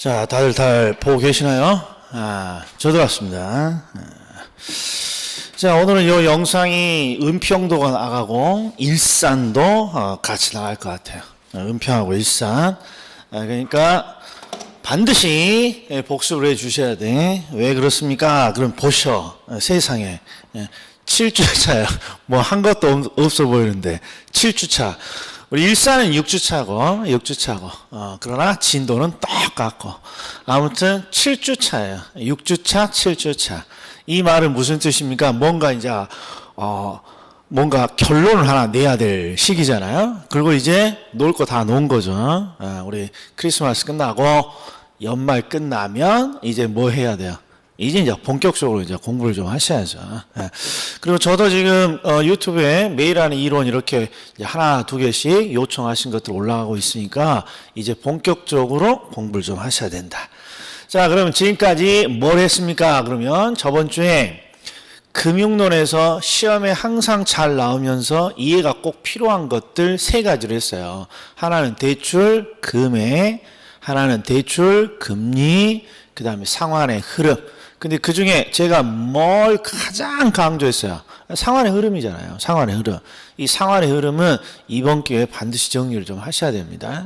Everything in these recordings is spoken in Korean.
자, 다들 잘 보고 계시나요? 저도 왔습니다. 자, 오늘은 이 영상이 은평도가 나가고 일산도 같이 나갈 것 같아요. 은평하고 일산. 그러니까 반드시 복습을 해 주셔야 돼. 왜 그렇습니까? 그럼 보셔. 세상에 7주차야. 뭐 한 것도 없어 보이는데 7주차. 우리 일산은 6주차고, 그러나 진도는 똑같고, 아무튼 7주차예요. 6주차, 7주차. 이 말은 무슨 뜻입니까? 뭔가 이제, 뭔가 결론을 하나 내야 될 시기잖아요. 그리고 이제 놀 거 다 놓은 거죠. 우리 크리스마스 끝나고, 연말 끝나면 이제 뭐 해야 돼요? 이제 본격적으로 이제 공부를 좀 하셔야죠. 그리고 저도 지금 유튜브에 매일 하는 이론 이렇게 하나 두 개씩 요청하신 것들 올라가고 있으니까 이제 본격적으로 공부를 좀 하셔야 된다. 자, 그럼 지금까지 뭘 했습니까? 그러면 저번 주에 금융론에서 시험에 항상 잘 나오면서 이해가 꼭 필요한 것들 세 가지를 했어요. 하나는 대출 금액, 하나는 대출 금리, 그 다음에 상환의 흐름. 근데 그 중에 제가 뭘 가장 강조했어요? 상환의 흐름이잖아요. 상환의 흐름. 이 상환의 흐름은 이번 기회에 반드시 정리를 좀 하셔야 됩니다.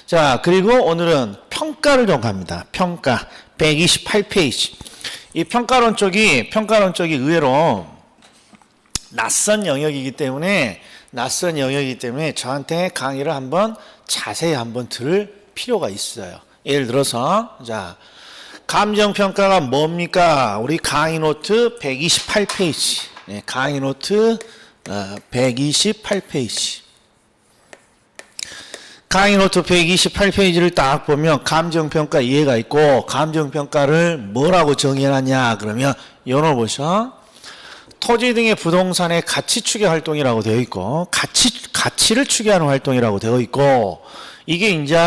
자, 그리고 오늘은 평가를 좀 갑니다. 평가. 128페이지. 이 평가론 쪽이 의외로 낯선 영역이기 때문에 저한테 강의를 한번 자세히 한번 들을 필요가 있어요. 예를 들어서, 자, 감정평가가 뭡니까? 우리 강의 노트 128페이지. 강의 노트 128페이지. 강의 노트 128페이지를 딱 보면 감정평가 이해가 있고, 감정평가를 뭐라고 정의해놨냐? 그러면 요걸 보셔. 토지 등의 부동산의 가치 추계 활동이라고 되어 있고, 가치를 추계하는 활동이라고 되어 있고, 이게 이제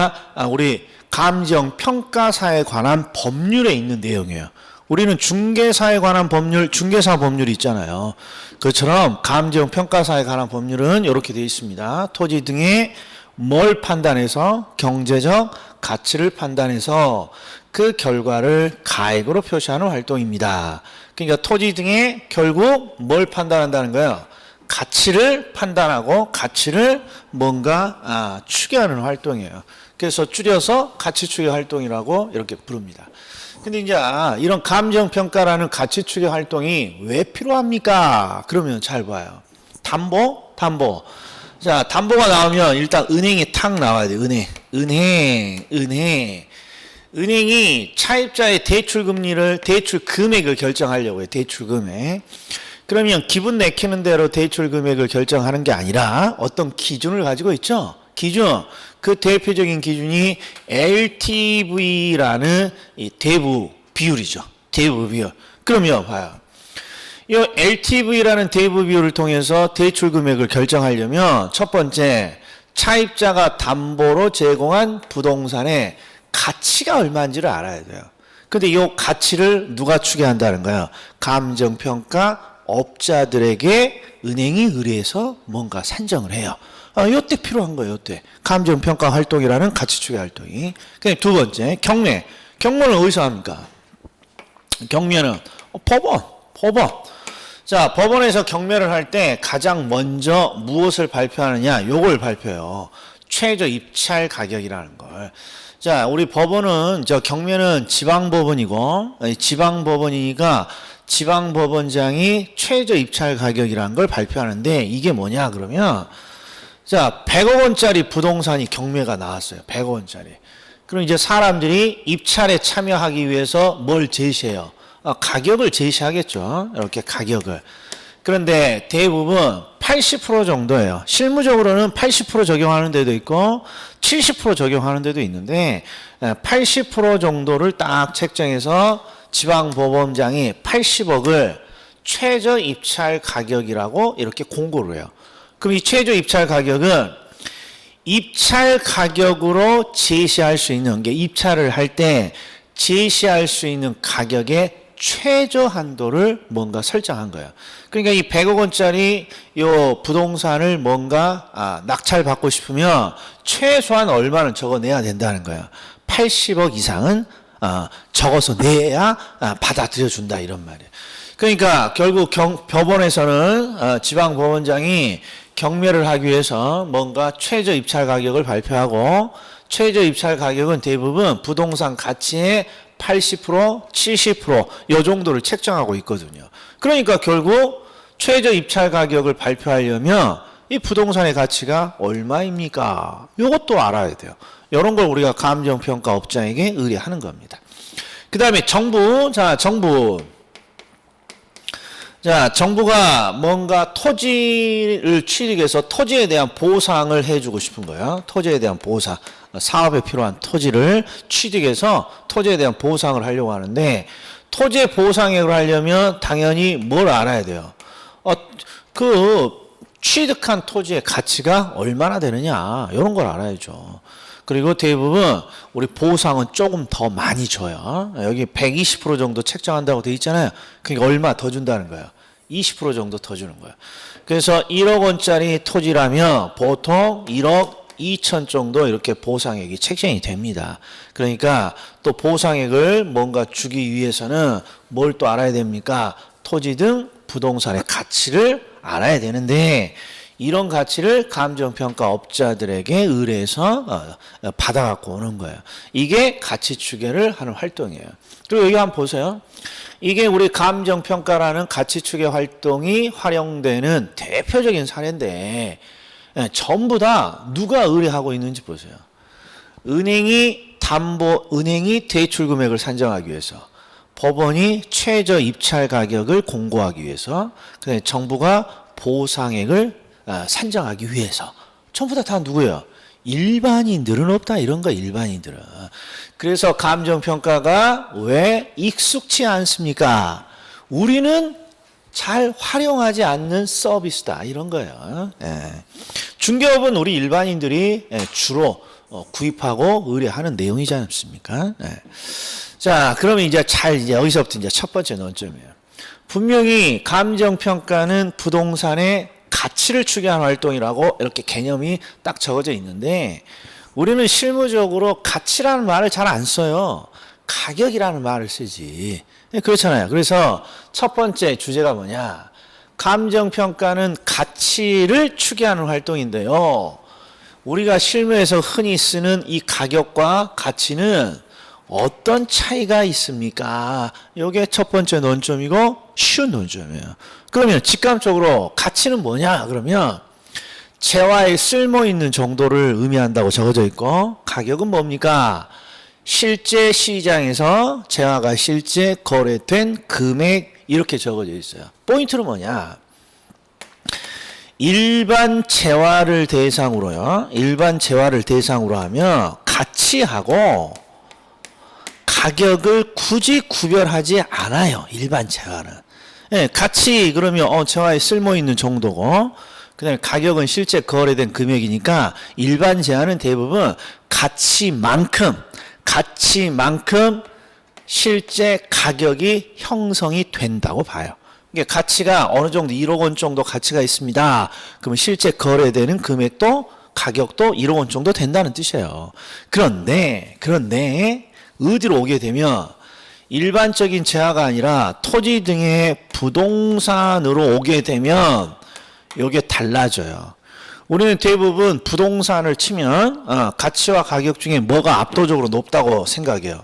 우리 감정평가사에 관한 법률에 있는 내용이에요. 우리는 중개사에 관한 법률, 중개사 법률이 있잖아요. 그것처럼 감정평가사에 관한 법률은 이렇게 되어 있습니다. 토지 등의 뭘 판단해서 경제적 가치를 판단해서 그 결과를 가액으로 표시하는 활동입니다. 그러니까 토지 등의 결국 뭘 판단한다는 거예요? 가치를 판단하고 가치를 뭔가 추계하는 활동이에요. 그래서 줄여서 가치 추계 활동이라고 이렇게 부릅니다. 근데 이제 이런 감정평가라는 가치 추계 활동이 왜 필요합니까? 그러면 잘 봐요. 담보. 자, 담보가 나오면 일단 은행이 탁 나와야 돼요. 은행이 차입자의 대출 금액을 결정하려고 해요. 대출 금액. 그러면 기분 내키는 대로 대출 금액을 결정하는 게 아니라 어떤 기준을 가지고 있죠? 기준. 그 대표적인 기준이 LTV라는 이 대부 비율이죠. 대부 비율. 그러면 봐요. 이 LTV라는 대부 비율을 통해서 대출 금액을 결정하려면 첫 번째, 차입자가 담보로 제공한 부동산의 가치가 얼마인지를 알아야 돼요. 근데 이 가치를 누가 추계한다는 거예요? 감정평가 업자들에게 은행이 의뢰해서 뭔가 산정을 해요. 요때 필요한 거예요, 요때. 감정평가 활동이라는 가치추계 활동이. 두 번째, 경매. 경매는 어디서 합니까? 경매는 법원. 자, 법원에서 경매를 할 때 가장 먼저 무엇을 발표하느냐? 요걸 발표해요. 최저 입찰 가격이라는 걸. 자, 우리 법원은, 경매는 지방법원이고, 지방법원이니까 지방법원장이 최저 입찰 가격이라는 걸 발표하는데, 이게 뭐냐, 그러면, 자, 100억 원짜리 부동산이 경매가 나왔어요. 100억 원짜리. 그럼 이제 사람들이 입찰에 참여하기 위해서 뭘 제시해요? 가격을 제시하겠죠. 이렇게 가격을. 그런데 대부분 80% 정도예요. 실무적으로는 80% 적용하는 데도 있고 70% 적용하는 데도 있는데 80% 정도를 딱 책정해서 지방법원장이 80억을 최저 입찰 가격이라고 이렇게 공고를 해요. 그럼 이 최저 입찰 가격은 입찰 가격으로 제시할 수 있는 게 입찰을 할 때 제시할 수 있는 가격의 최저 한도를 뭔가 설정한 거예요. 그러니까 이 100억 원짜리 요 부동산을 뭔가 낙찰 받고 싶으면 최소한 얼마는 적어내야 된다는 거예요. 80억 이상은 적어서 내야 받아들여준다 이런 말이에요. 그러니까 결국 법원에서는 지방법원장이 경매를 하기 위해서 뭔가 최저 입찰 가격을 발표하고 최저 입찰 가격은 대부분 부동산 가치의 80%, 70% 이 정도를 책정하고 있거든요. 그러니까 결국 최저 입찰 가격을 발표하려면 이 부동산의 가치가 얼마입니까? 이것도 알아야 돼요. 이런 걸 우리가 감정평가업자에게 의뢰하는 겁니다. 그 다음에 정부. 정부가 뭔가 토지를 취득해서 토지에 대한 보상을 해주고 싶은 거예요. 토지에 대한 보상. 사업에 필요한 토지를 취득해서 토지에 대한 보상을 하려고 하는데 토지의 보상액을 하려면 당연히 뭘 알아야 돼요. 그 취득한 토지의 가치가 얼마나 되느냐 이런 걸 알아야죠. 그리고 대부분 우리 보상은 조금 더 많이 줘요. 여기 120% 정도 책정한다고 돼 있잖아요. 그러니까 얼마 더 준다는 거예요. 20% 정도 더 주는 거예요. 그래서 1억 원짜리 토지라면 보통 1억 2천 정도 이렇게 보상액이 책정이 됩니다. 그러니까 또 보상액을 뭔가 주기 위해서는 뭘 또 알아야 됩니까? 토지 등 부동산의 가치를 알아야 되는데 이런 가치를 감정평가업자들에게 의뢰해서 받아갖고 오는 거예요. 이게 가치 추계를 하는 활동이에요. 그리고 여기 한번 보세요. 이게 우리 감정평가라는 가치 추계 활동이 활용되는 대표적인 사례인데 전부 다 누가 의뢰하고 있는지 보세요. 은행이 대출 금액을 산정하기 위해서, 법원이 최저 입찰 가격을 공고하기 위해서, 그다음에 정부가 보상액을 산정하기 위해서. 전부 다 누구예요? 일반인들은 없다 이런 거. 일반인들은. 그래서 감정평가가 왜 익숙치 않습니까? 우리는 잘 활용하지 않는 서비스다 이런 거예요. 중개업은 우리 일반인들이 주로 구입하고 의뢰하는 내용이지 않습니까? 자, 그러면 이제 여기서부터 이제 첫 번째 논점이에요. 분명히 감정평가는 부동산의 가치를 추계하는 활동이라고 이렇게 개념이 딱 적어져 있는데 우리는 실무적으로 가치라는 말을 잘 안 써요. 가격이라는 말을 쓰지. 그렇잖아요. 그래서 첫 번째 주제가 뭐냐? 감정평가는 가치를 추계하는 활동인데요. 우리가 실무에서 흔히 쓰는 이 가격과 가치는 어떤 차이가 있습니까? 이게 첫 번째 논점이고 쉬운 논점이에요. 그러면 직감적으로 가치는 뭐냐? 그러면 재화의 쓸모 있는 정도를 의미한다고 적어져 있고 가격은 뭡니까? 실제 시장에서 재화가 실제 거래된 금액 이렇게 적어져 있어요. 포인트는 뭐냐? 일반 재화를 대상으로 하면 가치하고 가격을 굳이 구별하지 않아요. 일반 재화는. 가치 그러면 재화에 쓸모 있는 정도고 그다음에 가격은 실제 거래된 금액이니까 일반 재화는 대부분 가치만큼 실제 가격이 형성이 된다고 봐요. 이게 가치가 어느 정도 1억 원 정도 가치가 있습니다. 그러면 실제 거래되는 금액도 가격도 1억 원 정도 된다는 뜻이에요. 그런데 어디로 오게 되면 일반적인 재화가 아니라 토지 등의 부동산으로 오게 되면 이게 달라져요. 우리는 대부분 부동산을 치면 가치와 가격 중에 뭐가 압도적으로 높다고 생각해요.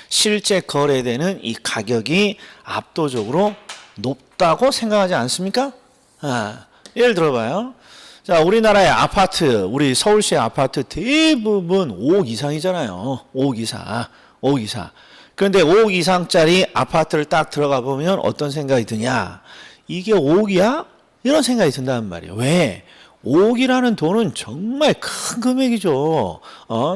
실제 거래되는 이 가격이 압도적으로 높다고 생각하지 않습니까? 예를 들어봐요. 자, 우리나라의 아파트, 우리 서울시의 아파트 대부분 5억 이상이잖아요. 5억 이상. 그런데 5억 이상짜리 아파트를 딱 들어가 보면 어떤 생각이 드냐? 이게 5억이야? 이런 생각이 든다는 말이에요. 왜? 5억이라는 돈은 정말 큰 금액이죠.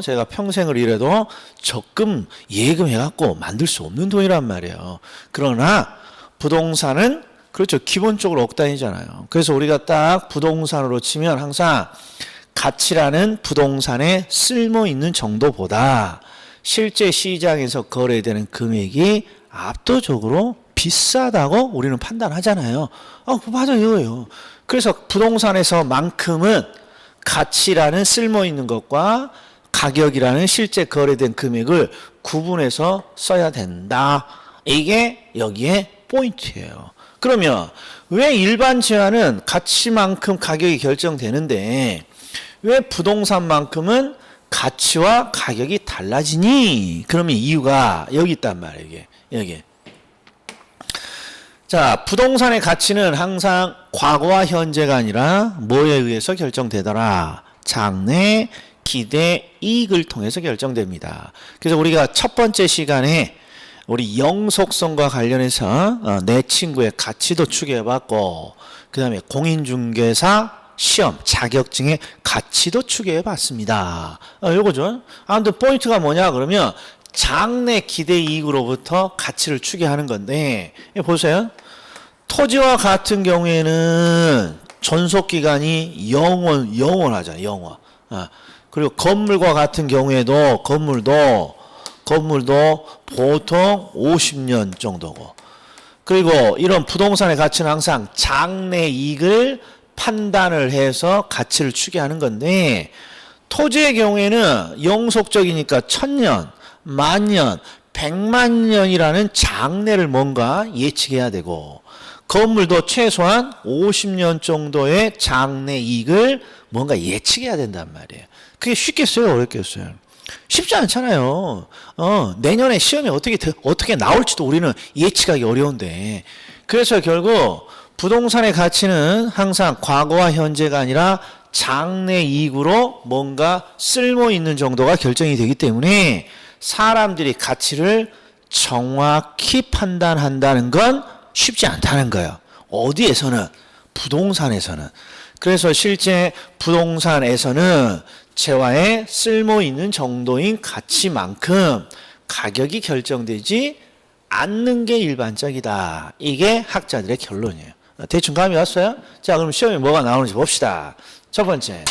제가 평생을 일해도 적금 예금해갖고 만들 수 없는 돈이란 말이에요. 그러나 부동산은 그렇죠. 기본적으로 억 단위잖아요. 그래서 우리가 딱 부동산으로 치면 항상 가치라는 부동산의 쓸모 있는 정도보다 실제 시장에서 거래되는 금액이 압도적으로 비싸다고 우리는 판단하잖아요. 맞아 이거예요. 그래서 부동산에서만큼은 가치라는 쓸모 있는 것과 가격이라는 실제 거래된 금액을 구분해서 써야 된다. 이게 여기에 포인트예요. 그러면 왜 일반 제한은 가치만큼 가격이 결정되는데 왜 부동산만큼은 가치와 가격이 달라지니? 그러면 이유가 여기 있단 말이에요. 이게 여기. 자, 부동산의 가치는 항상 과거와 현재가 아니라 뭐에 의해서 결정되더라? 장래, 기대, 이익을 통해서 결정됩니다. 그래서 우리가 첫 번째 시간에 우리 영속성과 관련해서 내 친구의 가치도 추계해봤고, 그 다음에 공인중개사 시험 자격증의 가치도 추계해봤습니다. 요거죠. 아무튼 포인트가 뭐냐 그러면 장래, 기대, 이익으로부터 가치를 추계하는 건데, 보세요. 토지와 같은 경우에는 전속기간이 영원하잖아요. 영원. 그리고 건물과 같은 경우에도 건물도 보통 50년 정도고, 그리고 이런 부동산의 가치는 항상 장래 이익을 판단을 해서 가치를 추계하는 건데, 토지의 경우에는 영속적이니까 1000년, 만년, 100만 년이라는 장래를 뭔가 예측해야 되고, 건물도 최소한 50년 정도의 장래 이익을 뭔가 예측해야 된단 말이에요. 그게 쉽겠어요? 어렵겠어요? 쉽지 않잖아요. 내년에 시험이 어떻게 나올지도 우리는 예측하기 어려운데. 그래서 결국 부동산의 가치는 항상 과거와 현재가 아니라 장래 이익으로 뭔가 쓸모 있는 정도가 결정이 되기 때문에 사람들이 가치를 정확히 판단한다는 건 쉽지 않다는 거예요. 어디에서는? 부동산에서는. 그래서 실제 부동산에서는 재화에 쓸모 있는 정도인 가치만큼 가격이 결정되지 않는 게 일반적이다. 이게 학자들의 결론이에요. 대충 감이 왔어요? 자, 그럼 시험에 뭐가 나오는지 봅시다. 첫 번째,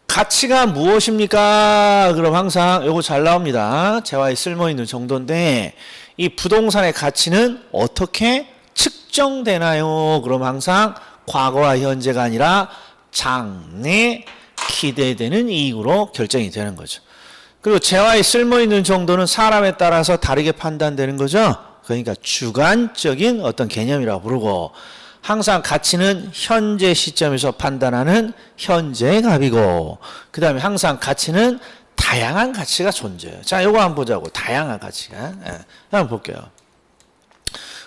가치가 무엇입니까? 그럼 항상 요거 잘 나옵니다. 재화에 쓸모 있는 정도인데, 이 부동산의 가치는 어떻게 측정되나요? 그럼 항상 과거와 현재가 아니라 장래, 기대되는 이익으로 결정이 되는 거죠. 그리고 재화에 쓸모 있는 정도는 사람에 따라서 다르게 판단되는 거죠. 그러니까 주관적인 어떤 개념이라고 부르고, 항상 가치는 현재 시점에서 판단하는 현재의 값이고, 그 다음에 항상 가치는 다양한 가치가 존재해요. 자, 요거 한번 보자고. 다양한 가치가. 한번 볼게요.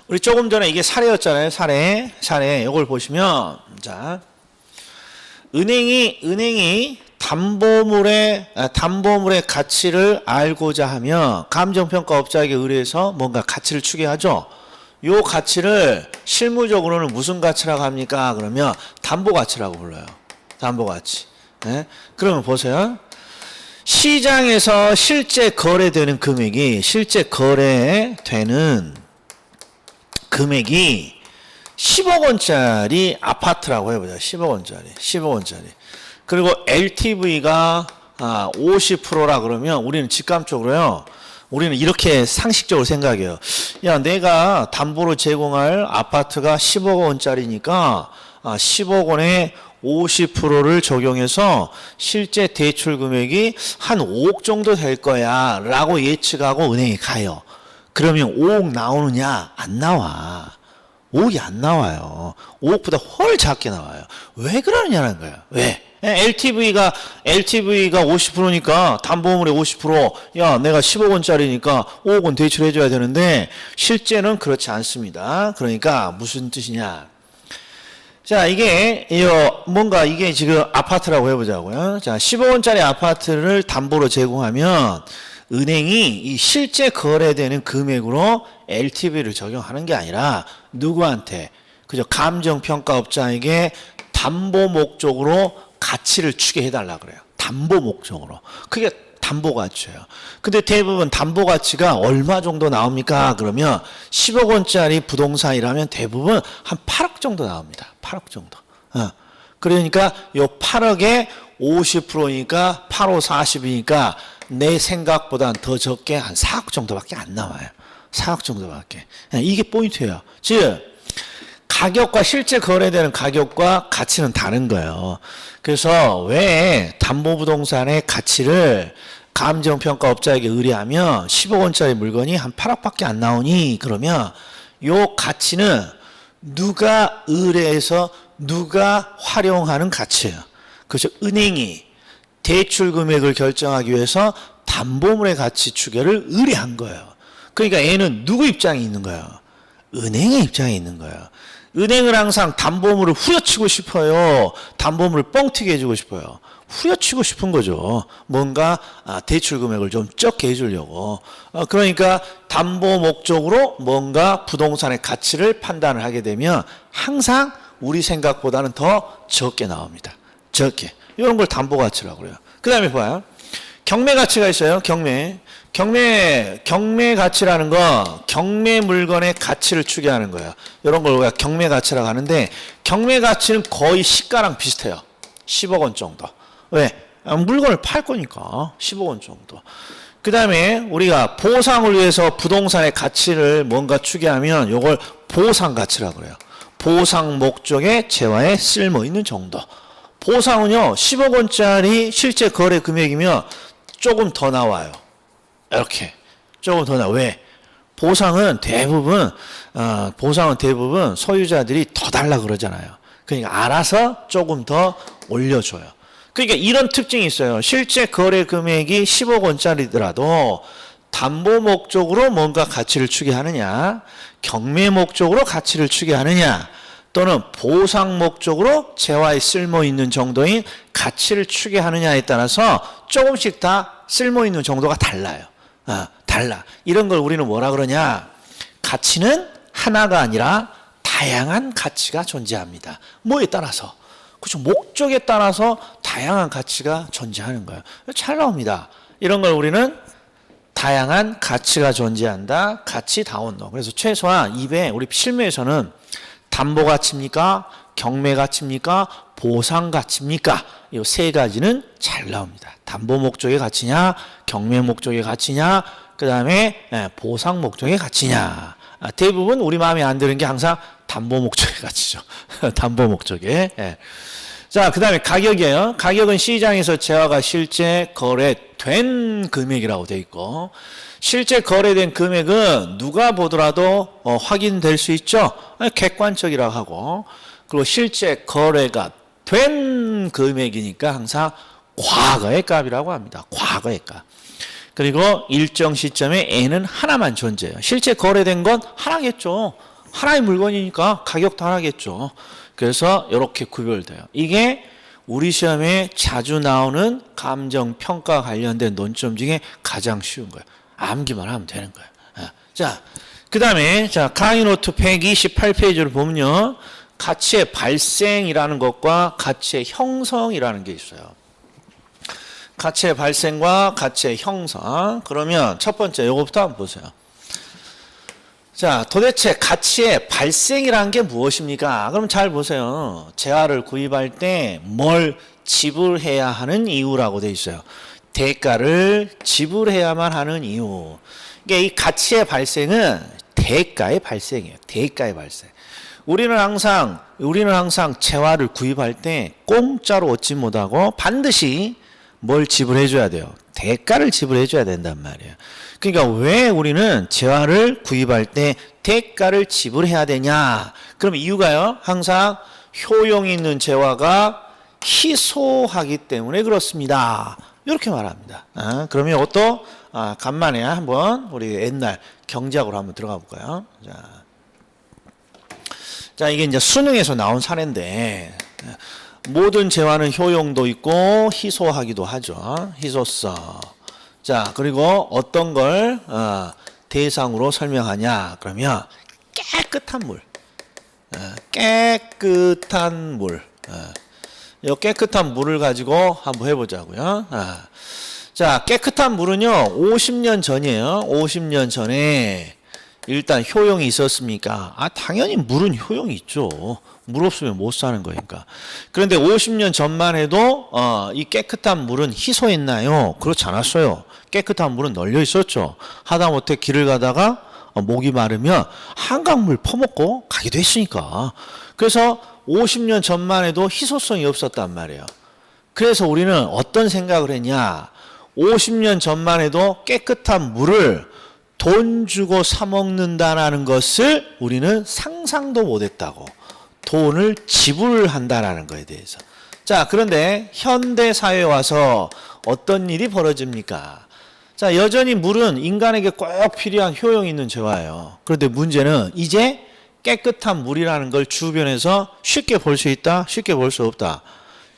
우리 조금 전에 이게 사례였잖아요. 사례. 요걸 보시면, 자, 은행이 담보물의 가치를 알고자 하면 감정평가업자에게 의뢰해서 뭔가 가치를 추계하죠. 요 가치를 실무적으로는 무슨 가치라고 합니까? 그러면 담보가치라고 불러요. 담보가치. 네? 그러면 보세요. 시장에서 실제 거래되는 금액이 10억 원짜리 아파트라고 해보자. 10억 원짜리. 그리고 LTV가 50%라 그러면 우리는 직감적으로요. 우리는 이렇게 상식적으로 생각해요. 야, 내가 담보로 제공할 아파트가 10억 원짜리니까 10억 원에 50%를 적용해서 실제 대출 금액이 한 5억 정도 될 거야 라고 예측하고 은행에 가요. 그러면 5억 나오느냐? 안 나와. 5억이 안 나와요. 5억보다 훨 작게 나와요. 왜 그러느냐는 거예요. 왜? LTV가 50%니까 담보물의 50%, 야, 내가 10억 원짜리니까 5억 원 대출해줘야 되는데 실제는 그렇지 않습니다. 그러니까 무슨 뜻이냐? 자, 이게 지금 아파트라고 해보자고요. 자, 10억 원짜리 아파트를 담보로 제공하면 은행이 이 실제 거래되는 금액으로 LTV를 적용하는 게 아니라 누구한테? 그죠? 감정평가업자에게 담보 목적으로 가치를 추계해달라 그래요. 담보 목적으로. 그게 담보가치예요. 근데 대부분 담보가치가 얼마 정도 나옵니까? 그러면 10억 원짜리 부동산이라면 대부분 한 8억 정도 나옵니다. 8억 정도. 그러니까 요 8억에 50%니까 8, 5, 40이니까 내 생각보다는 더 적게 한 4억 정도밖에 안 나와요. 4억 정도밖에. 이게 포인트예요. 즉 가격과 실제 거래되는 가격과 가치는 다른 거예요. 그래서 왜 담보부동산의 가치를 감정평가업자에게 의뢰하면 10억 원짜리 물건이 한 8억밖에 안 나오니? 그러면 요 가치는 누가 의뢰해서 누가 활용하는 가치예요. 그래서 은행이 대출 금액을 결정하기 위해서 담보물의 가치 추계를 의뢰한 거예요. 그러니까 얘는 누구 입장에 있는 거예요? 은행의 입장에 있는 거예요. 은행은 항상 담보물을 후려치고 싶어요. 담보물을 뻥튀기 해주고 싶어요. 후려치고 싶은 거죠. 뭔가 대출 금액을 좀 적게 해주려고. 그러니까 담보 목적으로 뭔가 부동산의 가치를 판단을 하게 되면 항상 우리 생각보다는 더 적게 나옵니다. 적게. 이런 걸 담보 가치라고 그래요. 그 다음에 봐요. 경매 가치가 있어요. 경매 가치라는 건 경매 물건의 가치를 추계하는 거예요. 이런 걸 우리가 경매 가치라고 하는데, 경매 가치는 거의 시가랑 비슷해요. 10억 원 정도. 왜? 물건을 팔 거니까 15억 원 정도. 그 다음에 우리가 보상을 위해서 부동산의 가치를 뭔가 추계하면 이걸 보상 가치라고 그래요. 보상 목적의 재화에 쓸모 있는 정도. 보상은요 10억 원짜리 실제 거래 금액이면 조금 더 나와요. 이렇게 조금 더 나와. 왜? 보상은 대부분 소유자들이 더 달라 그러잖아요. 그러니까 알아서 조금 더 올려줘요. 그러니까 이런 특징이 있어요. 실제 거래 금액이 10억 원짜리더라도 담보 목적으로 뭔가 가치를 추계하느냐, 경매 목적으로 가치를 추계하느냐, 또는 보상 목적으로 재화에 쓸모 있는 정도인 가치를 추계하느냐에 따라서 조금씩 다 쓸모 있는 정도가 달라요. 달라. 이런 걸 우리는 뭐라 그러냐? 가치는 하나가 아니라 다양한 가치가 존재합니다. 뭐에 따라서? 그렇죠. 목적에 따라서 다양한 가치가 존재하는 거예요. 잘 나옵니다. 이런 걸 우리는 다양한 가치가 존재한다. 가치 다운로. 그래서 최소한 입에 우리 실무에서는 담보 가치입니까? 경매 가치입니까? 보상 가치입니까? 이 세 가지는 잘 나옵니다. 담보 목적의 가치냐, 경매 목적의 가치냐, 그 다음에 보상 목적의 가치냐. 대부분 우리 마음에 안 드는 게 항상 담보 목적의 가치죠. 담보 목적의. 자, 그 다음에 가격이에요. 가격은 시장에서 재화가 실제 거래된 금액이라고 되어 있고, 실제 거래된 금액은 누가 보더라도 확인될 수 있죠. 객관적이라고 하고, 그리고 실제 거래가 된 금액이니까 항상 과거의 값이라고 합니다. 과거의 값. 그리고 일정 시점에 N은 하나만 존재해요. 실제 거래된 건 하나겠죠. 하나의 물건이니까 가격도 하나겠죠. 그래서 이렇게 구별돼요. 이게 우리 시험에 자주 나오는 감정평가 관련된 논점 중에 가장 쉬운 거예요. 암기만 하면 되는 거예요. 자, 그 다음에 강의 노트 128페이지를 보면요. 가치의 발생이라는 것과 가치의 형성이라는 게 있어요. 가치의 발생과 가치의 형성. 그러면 첫 번째 이거부터 한번 보세요. 자, 도대체 가치의 발생이라는 게 무엇입니까? 그럼 잘 보세요. 재화를 구입할 때 뭘 지불해야 하는 이유라고 돼 있어요. 대가를 지불해야만 하는 이유. 이게 이 가치의 발생은 대가의 발생이에요. 대가의 발생. 우리는 항상 재화를 구입할 때 공짜로 얻지 못하고 반드시 뭘 지불해 줘야 돼요. 대가를 지불해 줘야 된단 말이에요. 그러니까 왜 우리는 재화를 구입할 때 대가를 지불해야 되냐? 그럼 이유가요. 항상 효용이 있는 재화가 희소하기 때문에 그렇습니다. 이렇게 말합니다. 그러면 이것도 간만에 한번 우리 옛날 경제학으로 한번 들어가 볼까요? 자, 이게 이제 수능에서 나온 사례인데, 모든 재화는 효용도 있고 희소하기도 하죠. 희소성. 자, 그리고 어떤 걸 대상으로 설명하냐? 그러면 깨끗한 물. 깨끗한 물. 이 깨끗한 물을 가지고 한번 해보자고요. 자, 깨끗한 물은요, 50년 전이에요. 50년 전에 일단 효용이 있었습니까? 당연히 물은 효용이 있죠. 물 없으면 못 사는 거니까. 그런데 50년 전만 해도 이 깨끗한 물은 희소했나요? 그렇지 않았어요. 깨끗한 물은 널려 있었죠. 하다못해 길을 가다가 목이 마르면 한강물 퍼먹고 가기도 했으니까. 그래서 50년 전만 해도 희소성이 없었단 말이에요. 그래서 우리는 어떤 생각을 했냐. 50년 전만 해도 깨끗한 물을 돈 주고 사 먹는다라는 것을 우리는 상상도 못했다고. 돈을 지불한다라는 거에 대해서. 자, 그런데 현대 사회에 와서 어떤 일이 벌어집니까? 자, 여전히 물은 인간에게 꼭 필요한 효용 있는 재화예요. 그런데 문제는 이제 깨끗한 물이라는 걸 주변에서 쉽게 볼 수 있다? 쉽게 볼 수 없다?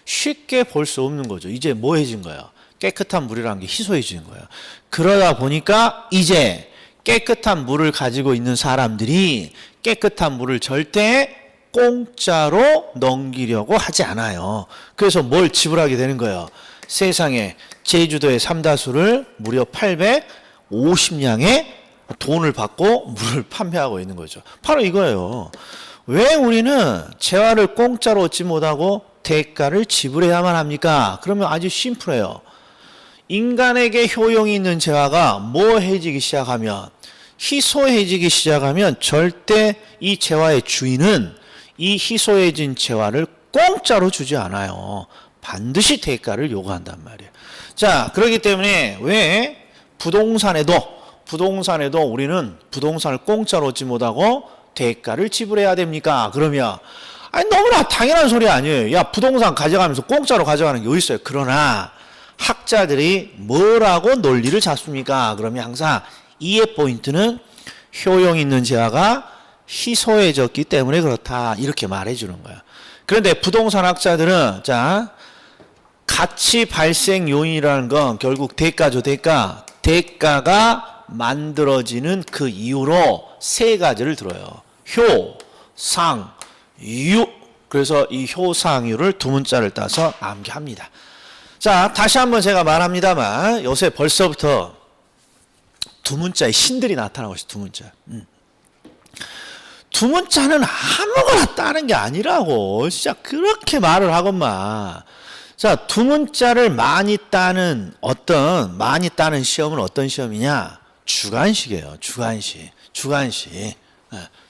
쉽게 볼 수 없는 거죠. 이제 뭐해진 거예요? 깨끗한 물이라는 게 희소해지는 거예요. 그러다 보니까 이제 깨끗한 물을 가지고 있는 사람들이 깨끗한 물을 절대 공짜로 넘기려고 하지 않아요. 그래서 뭘 지불하게 되는 거예요? 세상에 제주도의 삼다수를 무려 850량의 돈을 받고 물을 판매하고 있는 거죠. 바로 이거예요. 왜 우리는 재화를 공짜로 얻지 못하고 대가를 지불해야만 합니까? 그러면 아주 심플해요. 인간에게 효용이 있는 재화가 뭐해지기 시작하면, 희소해지기 시작하면 절대 이 재화의 주인은 이 희소해진 재화를 공짜로 주지 않아요. 반드시 대가를 요구한단 말이에요. 자, 그렇기 때문에 왜 부동산에도 우리는 부동산을 공짜로 얻지 못하고 대가를 지불해야 됩니까? 그러면 아니 너무나 당연한 소리 아니에요. 야, 부동산 가져가면서 공짜로 가져가는 게 어디 있어요? 그러나 학자들이 뭐라고 논리를 잡습니까? 그러면 항상 이해 포인트는 효용 있는 재화가 희소해졌기 때문에 그렇다, 이렇게 말해 주는 거야. 그런데 부동산 학자들은 자, 가치 발생 요인이라는 건 결국 대가죠. 대가가 만들어지는 그 이유로 세 가지를 들어요. 효, 상, 유. 그래서 이 효상유를 두 문자를 따서 암기합니다. 자, 다시 한번 제가 말합니다만 요새 벌써부터 두 문자의 신들이 나타나고 있어요. 두 문자. 두 문자는 아무거나 따는 게 아니라고 진짜 그렇게 말을 하건만. 자, 두 문자를 많이 따는 시험은 어떤 시험이냐? 주관식이에요. 주관식.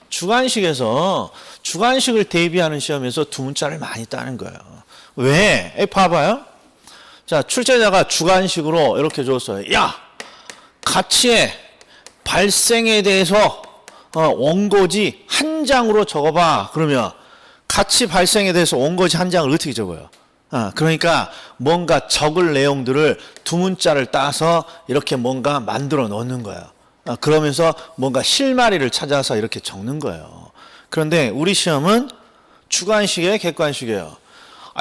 주관식에서 주관식을 대비하는 시험에서 두 문자를 많이 따는 거예요. 왜? 봐봐요. 자, 출제자가 주관식으로 이렇게 줬어요. 야, 가치의 발생에 대해서 원고지 한 장으로 적어봐. 그러면 가치 발생에 대해서 원고지 한 장을 어떻게 적어요? 그러니까 뭔가 적을 내용들을 두 문자를 따서 이렇게 뭔가 만들어 놓는 거예요. 그러면서 뭔가 실마리를 찾아서 이렇게 적는 거예요. 그런데 우리 시험은 주관식이에요, 객관식이에요?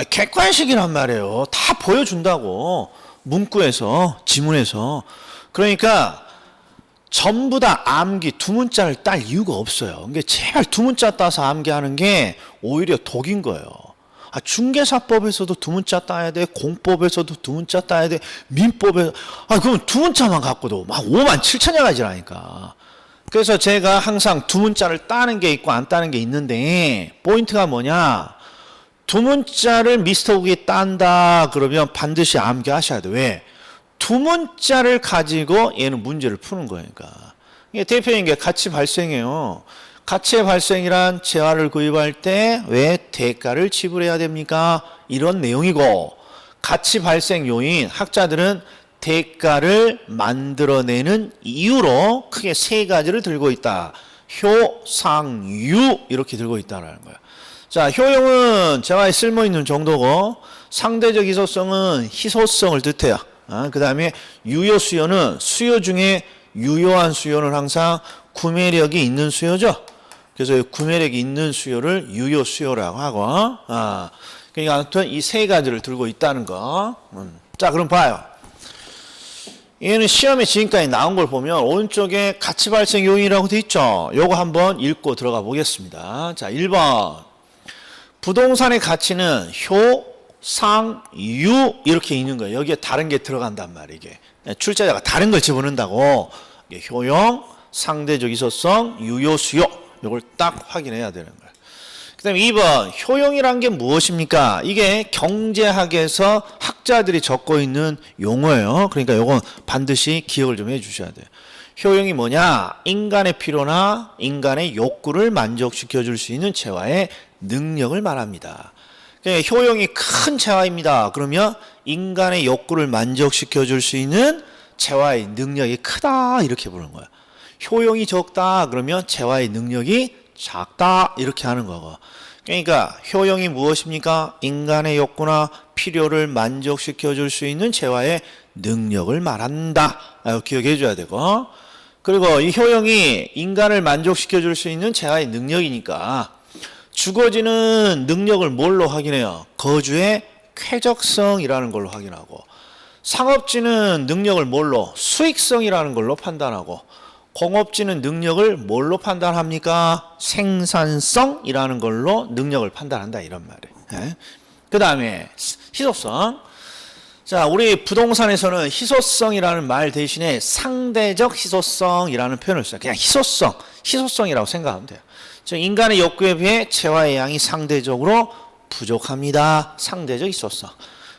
객관식이란 말이에요. 다 보여준다고. 문구에서, 지문에서. 그러니까 전부 다 암기 두 문자를 딸 이유가 없어요. 그러니까 제발 두 문자 따서 암기하는 게 오히려 독인 거예요. 중개사법에서도 두 문자 따야 돼. 공법에서도 두 문자 따야 돼. 민법에 그럼 두 문자만 갖고도 막 57,000여 가지라니까. 그래서 제가 항상 두 문자를 따는 게 있고 안 따는 게 있는데 포인트가 뭐냐? 두 문자를 미스터 국이 딴다 그러면 반드시 암기하셔야 돼. 왜? 두 문자를 가지고 얘는 문제를 푸는 거니까. 이게 대표적인 게 가치 발생이에요. 가치의 발생이란 재화를 구입할 때 왜 대가를 지불해야 됩니까? 이런 내용이고, 가치 발생 요인, 학자들은 대가를 만들어내는 이유로 크게 세 가지를 들고 있다. 효, 상, 유 이렇게 들고 있다는 거예요. 자, 효용은 재화에 쓸모있는 정도고, 상대적 희소성은 희소성을 뜻해요. 그 다음에 유효 수요는 수요 중에 유효한 수요는 항상 구매력이 있는 수요죠. 그래서 구매력이 있는 수요를 유효 수요라고 하고, 그러니까 아무튼 이 세 가지를 들고 있다는 거. 자, 그럼 봐요. 얘는 시험에 지금까지 나온 걸 보면 오른쪽에 가치 발생 요인이라고 돼 있죠. 요거 한번 읽고 들어가 보겠습니다. 자, 1번. 부동산의 가치는 효, 상, 유 이렇게 있는 거예요. 여기에 다른 게 들어간단 말이에요. 이게 출제자가 다른 걸 집어넣는다고. 이게 효용, 상대적 희소성, 유효 수요. 이걸 딱 확인해야 되는 거예요. 그 다음에 2번, 효용이란 게 무엇입니까? 이게 경제학에서 학자들이 적고 있는 용어예요. 그러니까 이건 반드시 기억을 좀 해주셔야 돼요. 효용이 뭐냐? 인간의 필요나 인간의 욕구를 만족시켜 줄 수 있는 재화의 능력을 말합니다. 그러니까 효용이 큰 재화입니다. 그러면 인간의 욕구를 만족시켜 줄 수 있는 재화의 능력이 크다 이렇게 보는 거야. 효용이 적다 그러면 재화의 능력이 작다 이렇게 하는 거고. 그러니까 효용이 무엇입니까? 인간의 욕구나 필요를 만족시켜 줄 수 있는 재화의 능력을 말한다. 기억해 줘야 되고. 그리고 이 효용이 인간을 만족시켜 줄 수 있는 재화의 능력이니까 주어지는 능력을 뭘로 확인해요? 거주의 쾌적성이라는 걸로 확인하고, 상업지는 능력을 뭘로? 수익성이라는 걸로 판단하고, 공업지는 능력을 뭘로 판단합니까? 생산성이라는 걸로 능력을 판단한다 이런 말이에요. 그 다음에 희소성. 자, 우리 부동산에서는 희소성이라는 말 대신에 상대적 희소성이라는 표현을 써요. 그냥 희소성이라고 생각하면 돼요. 즉 인간의 욕구에 비해 재화의 양이 상대적으로 부족합니다. 상대적 희소성.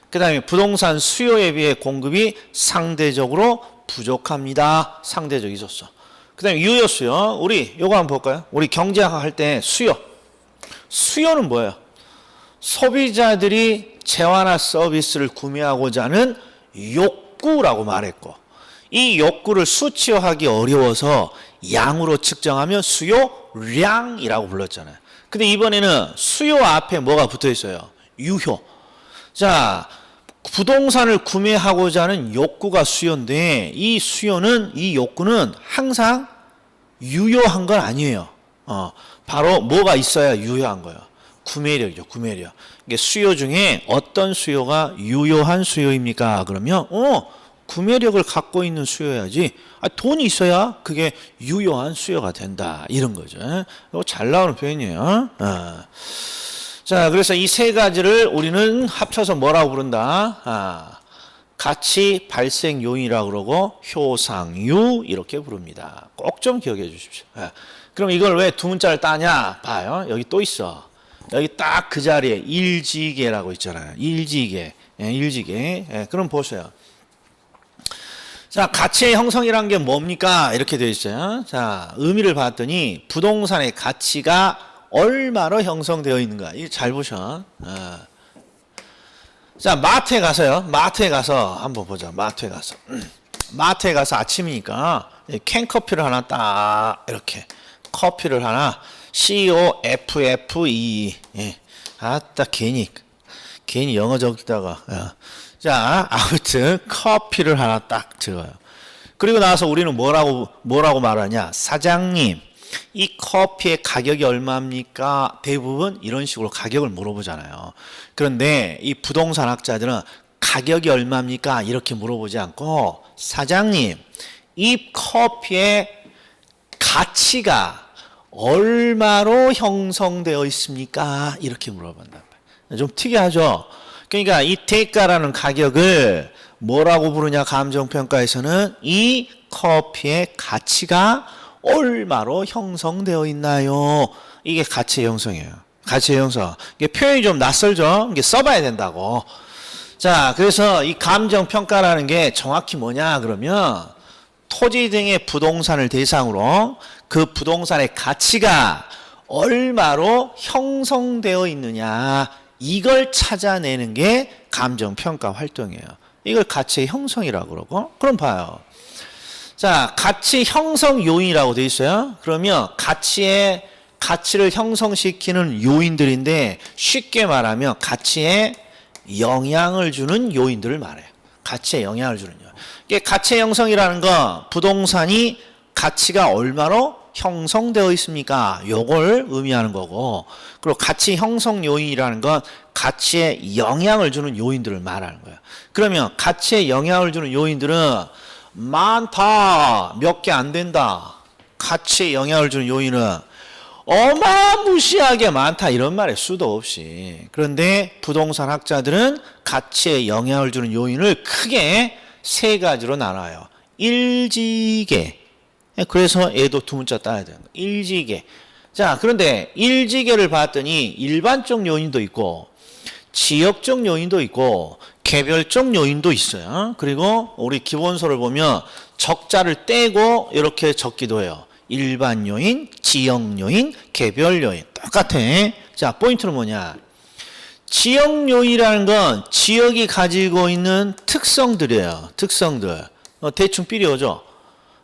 그 다음에 부동산 수요에 비해 공급이 상대적으로 부족합니다. 상대적 희소성. 그 다음에 유효수요. 우리 요거 한번 볼까요? 우리 경제학 할 때 수요는 뭐예요? 소비자들이 재화나 서비스를 구매하고자 하는 욕구라고 말했고, 이 욕구를 수치화하기 어려워서 양으로 측정하면 수요량이라고 불렀잖아요. 근데 이번에는 수요 앞에 뭐가 붙어 있어요? 유효. 자, 부동산을 구매하고자 하는 욕구가 수요인데 이 욕구는 항상 유효한 건 아니에요. 바로 뭐가 있어야 유효한 거예요? 구매력이죠, 구매력. 이게 수요 중에 어떤 수요가 유효한 수요입니까? 그러면 구매력을 갖고 있는 수요야지. 돈이 있어야 그게 유효한 수요가 된다. 이런 거죠. 이거 잘 나오는 표현이에요. 자, 그래서 이 세 가지를 우리는 합쳐서 뭐라고 부른다? 가치 발생 요인이라고 그러고 효상유 이렇게 부릅니다. 꼭 좀 기억해 주십시오. 그럼 이걸 왜 두 문자를 따냐? 봐요. 여기 또 있어. 여기 딱 그 자리에 일지계라고 있잖아요. 일지계. 그럼 보세요. 자, 가치의 형성이란 게 뭡니까? 이렇게 되어 있어요. 자, 의미를 봤더니 부동산의 가치가 얼마로 형성되어 있는가. 이거 잘 보셔. 자, 마트에 가서요. 마트에 가서 한번 보자. 마트에 가서 아침이니까 캔커피를 하나 딱 이렇게 커피를 하나 COFFE. 아따 괜히 영어 적다가. 자, 아무튼 커피를 하나 딱 적어요. 그리고 나서 우리는 뭐라고 말하냐? 사장님, 이 커피의 가격이 얼마입니까? 대부분 이런 식으로 가격을 물어보잖아요. 그런데 이 부동산 학자들은 가격이 얼마입니까? 이렇게 물어보지 않고 사장님, 이 커피의 가치가 얼마로 형성되어 있습니까? 이렇게 물어본단 말이에요. 좀 특이하죠? 그러니까 이 대가라는 가격을 뭐라고 부르냐? 감정평가에서는 이 커피의 가치가 얼마로 형성되어 있나요? 이게 가치 형성이에요. 가치 형성. 이게 표현이 좀 낯설죠? 이게 써봐야 된다고. 자, 그래서 이 감정평가라는 게 정확히 뭐냐? 그러면 토지 등의 부동산을 대상으로 그 부동산의 가치가 얼마로 형성되어 있느냐, 이걸 찾아내는 게 감정평가 활동이에요. 이걸 가치의 형성이라고 그러고. 그럼 봐요. 자, 가치 형성 요인이라고 되어 있어요. 그러면 가치를 형성시키는 요인들인데 쉽게 말하면 가치에 영향을 주는 요인들을 말해요. 가치에 영향을 주는 요인. 이게 가치 형성이라는 건 부동산이 가치가 얼마로 형성되어 있습니까? 요걸 의미하는 거고, 그리고 가치 형성 요인이라는 건 가치에 영향을 주는 요인들을 말하는 거예요. 그러면 가치에 영향을 주는 요인들은 많다, 몇 개 안 된다. 가치에 영향을 주는 요인은 어마무시하게 많다, 이런 말에 수도 없이. 그런데 부동산 학자들은 가치에 영향을 주는 요인을 크게 세 가지로 나눠요. 일지계. 그래서 얘도 두 문자 따야 되는 거예요. 일지계. 자, 그런데 일지계를 봤더니 일반적 요인도 있고 지역적 요인도 있고 개별적 요인도 있어요. 그리고 우리 기본서를 보면 적자를 떼고 이렇게 적기도 해요. 일반 요인, 지역 요인, 개별 요인. 똑같아. 자, 포인트는 뭐냐? 지역 요인이라는 건 지역이 가지고 있는 특성들이에요. 특성들. 대충 삐려오죠?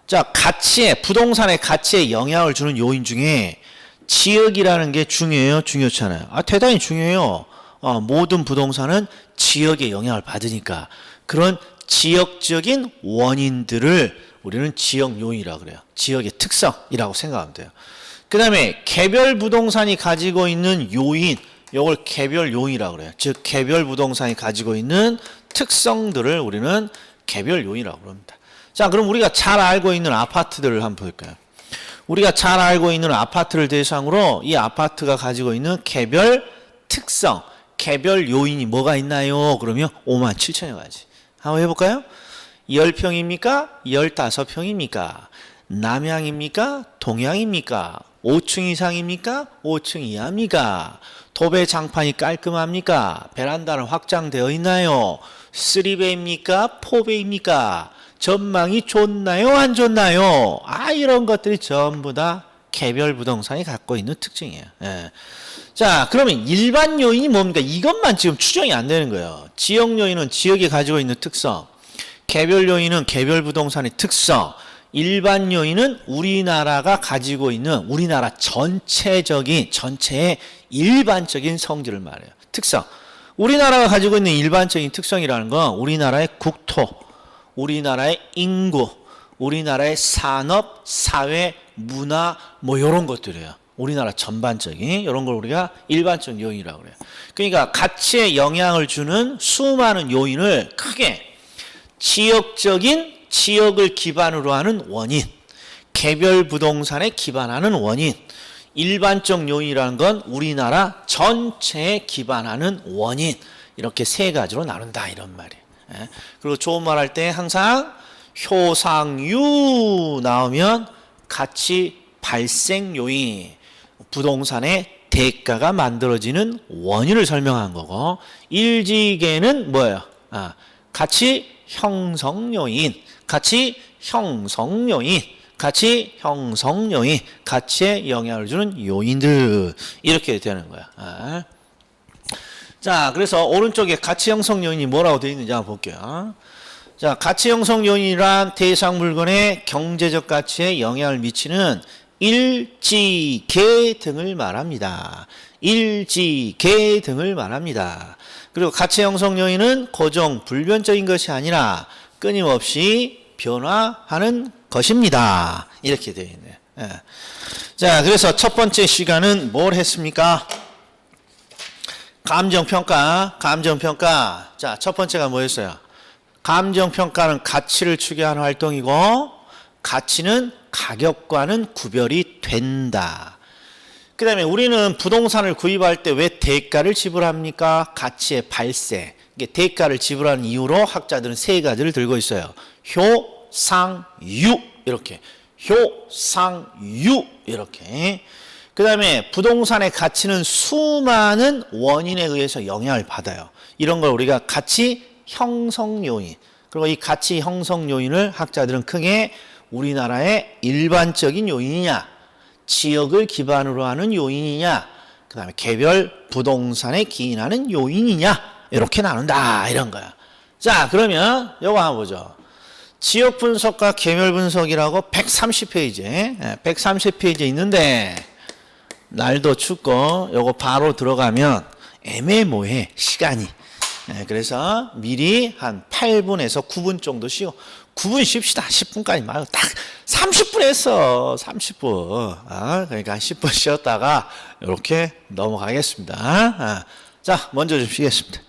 자, 가치에, 부동산의 가치에 영향을 주는 요인 중에 지역이라는 게 중요해요? 중요치 않아요? 대단히 중요해요. 모든 부동산은 지역의 영향을 받으니까 그런 지역적인 원인들을 우리는 지역 요인이라고 그래요. 지역의 특성이라고 생각하면 돼요. 그 다음에 개별 부동산이 가지고 있는 요인, 이걸 개별 요인이라고 그래요. 즉 개별 부동산이 가지고 있는 특성들을 우리는 개별 요인이라고 합니다. 자, 그럼 우리가 잘 알고 있는 아파트들을 한번 볼까요? 우리가 잘 알고 있는 아파트를 대상으로 이 아파트가 가지고 있는 개별 특성, 개별 요인이 뭐가 있나요? 그러면 57,000여 가지. 한번 해볼까요? 10평입니까? 15평입니까? 남향입니까? 동향입니까? 5층 이상입니까? 5층 이하입니까? 도배 장판이 깔끔합니까? 베란다는 확장되어 있나요? 3배입니까? 4배입니까? 전망이 좋나요? 안 좋나요? 이런 것들이 전부 다 개별 부동산이 갖고 있는 특징이에요. 예. 자, 그러면 일반 요인이 뭡니까? 이것만 지금 추정이 안 되는 거예요. 지역 요인은 지역이 가지고 있는 특성, 개별 요인은 개별 부동산의 특성, 일반 요인은 우리나라가 가지고 있는 우리나라 전체의 일반적인 성질을 말해요. 특성. 우리나라가 가지고 있는 일반적인 특성이라는 건 우리나라의 국토, 우리나라의 인구, 우리나라의 산업, 사회, 문화 이런 것들이에요. 우리나라 전반적인 이런 걸 우리가 일반적 요인이라고 그래요. 그러니까 가치에 영향을 주는 수많은 요인을 크게 지역을 기반으로 하는 원인, 개별 부동산에 기반하는 원인, 일반적 요인이라는 건 우리나라 전체에 기반하는 원인, 이렇게 세 가지로 나눈다 이런 말이에요. 그리고 좋은 말 할 때 항상 효상유 나오면 가치 발생 요인, 부동산의 대가가 만들어지는 원인을 설명한 거고, 일지계는 뭐예요? 가치 형성 요인, 가치의 영향을 주는 요인들, 이렇게 되는 거야. 자, 그래서 오른쪽에 가치 형성 요인이 뭐라고 되어 있는지 한번 볼게요. 자, 가치 형성 요인이란 대상 물건의 경제적 가치에 영향을 미치는 일지계 등을 말합니다. 그리고 가치 형성 요인은 고정, 불변적인 것이 아니라 끊임없이 변화하는 것입니다. 이렇게 되어 있네요. 자, 그래서 첫 번째 시간은 뭘 했습니까? 감정평가. 자, 첫 번째가 뭐였어요? 감정평가는 가치를 추계하는 활동이고, 가치는 가격과는 구별이 된다. 그 다음에 우리는 부동산을 구입할 때 왜 대가를 지불합니까? 가치의 발생. 이게 대가를 지불하는 이유로 학자들은 세 가지를 들고 있어요. 효, 상, 유. 이렇게. 그 다음에 부동산의 가치는 수많은 원인에 의해서 영향을 받아요. 이런 걸 우리가 가치 형성 요인. 그리고 이 가치 형성 요인을 학자들은 크게 우리나라의 일반적인 요인이냐, 지역을 기반으로 하는 요인이냐, 그 다음에 개별 부동산에 기인하는 요인이냐, 이렇게 나눈다 이런 거야. 자, 그러면 요거 한번 보죠. 지역 분석과 개별 분석이라고 130페이지에 있는데, 날도 춥고 요거 바로 들어가면 애매모호해 시간이. 그래서 미리 한 8분에서 9분 정도 쉬고, 9분 쉽시다. 10분까지 말고 딱 30분 했어. 30분. 그러니까 한 10분 쉬었다가 이렇게 넘어가겠습니다. 자, 먼저 좀 쉬겠습니다.